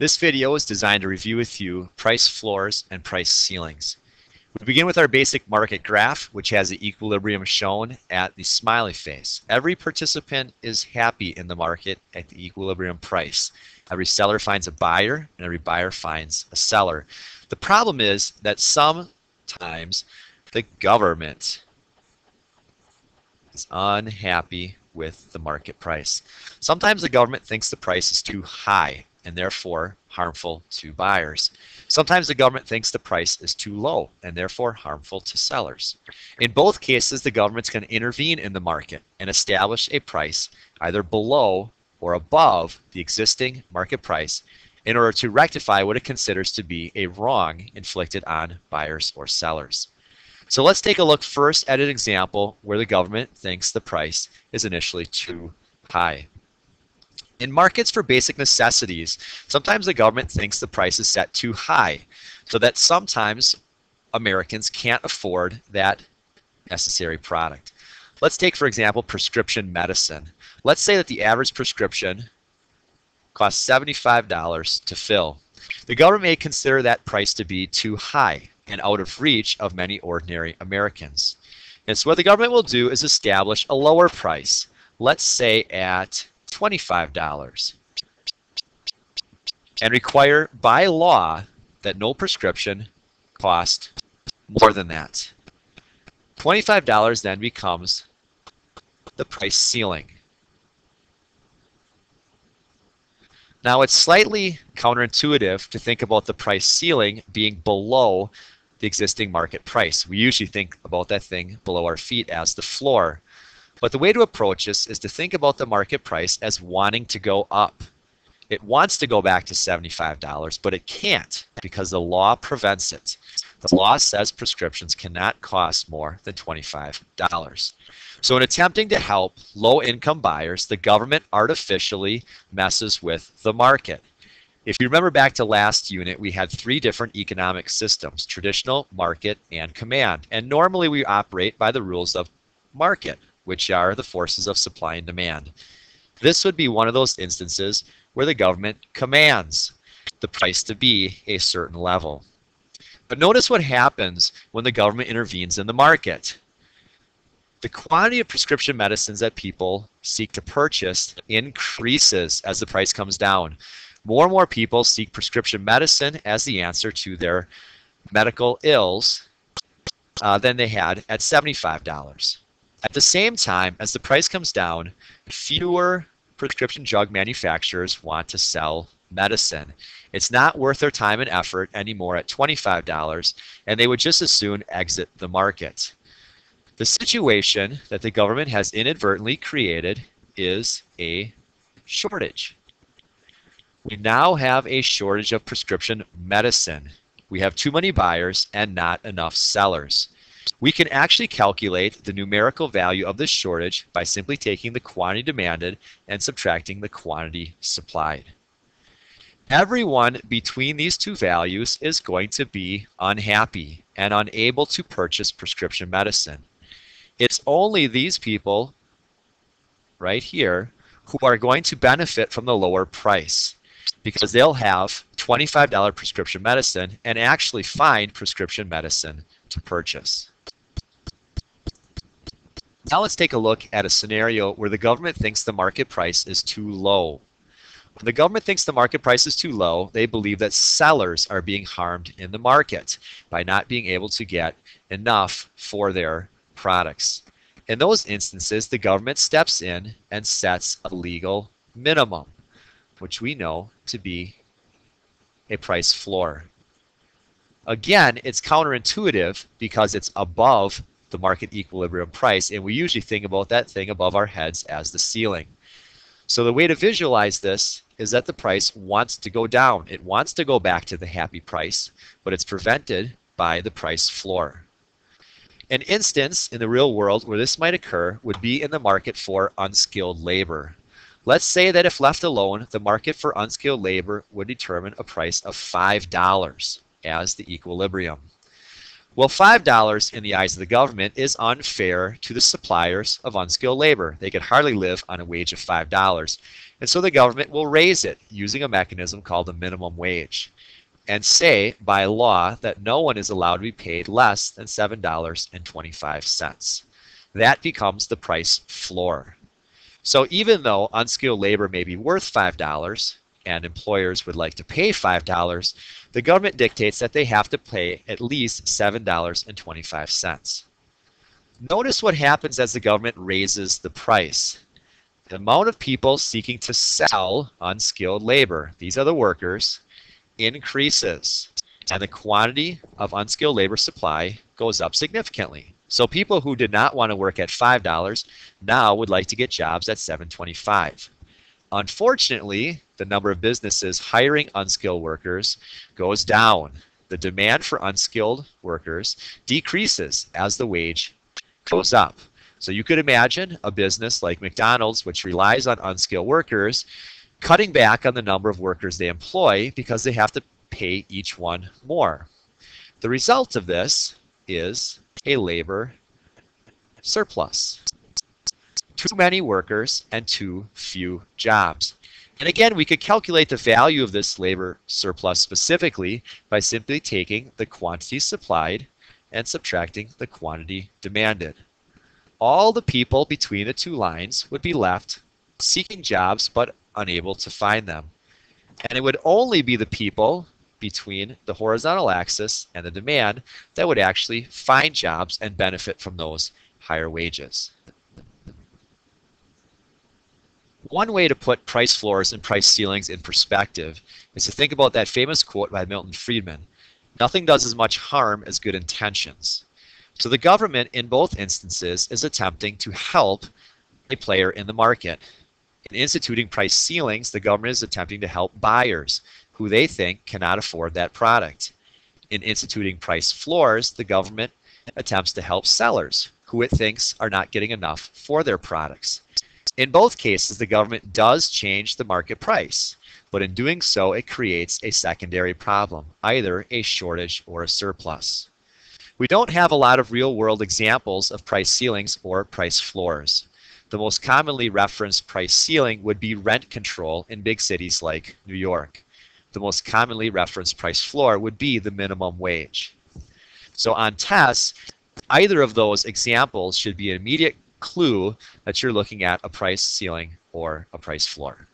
This video is designed to review with you price floors and price ceilings. We begin with our basic market graph, which has the equilibrium shown at the smiley face. Every participant is happy in the market at the equilibrium price. Every seller finds a buyer and every buyer finds a seller. The problem is that sometimes the government is unhappy with the market price. Sometimes the government thinks the price is too high and therefore harmful to buyers. Sometimes the government thinks the price is too low and therefore harmful to sellers. In both cases, the government's going to intervene in the market and establish a price either below or above the existing market price in order to rectify what it considers to be a wrong inflicted on buyers or sellers. So let's take a look first at an example where the government thinks the price is initially too high. In markets for basic necessities, sometimes the government thinks the price is set too high, so that sometimes Americans can't afford that necessary product. Let's take, for example, prescription medicine. Let's say that the average prescription costs $75 to fill. The government may consider that price to be too high and out of reach of many ordinary Americans. And so what the government will do is establish a lower price, let's say at $25, and require by law that no prescription cost more than that. $25 then becomes the price ceiling. Now it's slightly counterintuitive to think about the price ceiling being below the existing market price. We usually think about that thing below our feet as the floor. But the way to approach this is to think about the market price as wanting to go up. It wants to go back to $75, but it can't because the law prevents it. The law says prescriptions cannot cost more than $25. So in attempting to help low-income buyers, the government artificially messes with the market. If you remember back to last unit, we had three different economic systems: traditional, market, and command. And normally we operate by the rules of market, which are the forces of supply and demand. This would be one of those instances where the government commands the price to be a certain level. But notice what happens when the government intervenes in the market. The quantity of prescription medicines that people seek to purchase increases as the price comes down. More and more people seek prescription medicine as the answer to their medical ills than they had at $75. At the same time, as the price comes down, fewer prescription drug manufacturers want to sell medicine. It's not worth their time and effort anymore at $25, and they would just as soon exit the market. The situation that the government has inadvertently created is a shortage. We now have a shortage of prescription medicine. We have too many buyers and not enough sellers. We can actually calculate the numerical value of this shortage by simply taking the quantity demanded and subtracting the quantity supplied. Everyone between these two values is going to be unhappy and unable to purchase prescription medicine. It's only these people right here who are going to benefit from the lower price, because they'll have $25 prescription medicine and actually find prescription medicine to purchase. Now let's take a look at a scenario where the government thinks the market price is too low. When the government thinks the market price is too low, they believe that sellers are being harmed in the market by not being able to get enough for their products. In those instances, the government steps in and sets a legal minimum, which we know to be a price floor. Again, it's counterintuitive because it's above the market equilibrium price, and we usually think about that thing above our heads as the ceiling. So the way to visualize this is that the price wants to go down. It wants to go back to the happy price, but it's prevented by the price floor. An instance in the real world where this might occur would be in the market for unskilled labor. Let's say that if left alone, the market for unskilled labor would determine a price of $5 as the equilibrium. Well, $5 in the eyes of the government is unfair to the suppliers of unskilled labor. They could hardly live on a wage of $5. And so the government will raise it using a mechanism called the minimum wage and say by law that no one is allowed to be paid less than $7.25. That becomes the price floor. So even though unskilled labor may be worth $5 and employers would like to pay $5, the government dictates that they have to pay at least $7.25. Notice what happens as the government raises the price. The amount of people seeking to sell unskilled labor, these are the workers, increases, and the quantity of unskilled labor supply goes up significantly. So people who did not want to work at $5 now would like to get jobs at $7.25. Unfortunately, the number of businesses hiring unskilled workers goes down. The demand for unskilled workers decreases as the wage goes up. So you could imagine a business like McDonald's, which relies on unskilled workers, cutting back on the number of workers they employ because they have to pay each one more. The result of this is a labor surplus. Too many workers and too few jobs. And again, we could calculate the value of this labor surplus specifically by simply taking the quantity supplied and subtracting the quantity demanded. All the people between the two lines would be left seeking jobs but unable to find them. And it would only be the people between the horizontal axis and the demand that would actually find jobs and benefit from those higher wages. One way to put price floors and price ceilings in perspective is to think about that famous quote by Milton Friedman, "Nothing does as much harm as good intentions." So the government in both instances is attempting to help a player in the market. In instituting price ceilings, the government is attempting to help buyers who they think cannot afford that product. In instituting price floors, the government attempts to help sellers who it thinks are not getting enough for their products. In both cases, the government does change the market price, but in doing so, it creates a secondary problem, either a shortage or a surplus. We don't have a lot of real-world examples of price ceilings or price floors. The most commonly referenced price ceiling would be rent control in big cities like New York. The most commonly referenced price floor would be the minimum wage. So on tests, either of those examples should be an immediate clue that you're looking at a price ceiling or a price floor.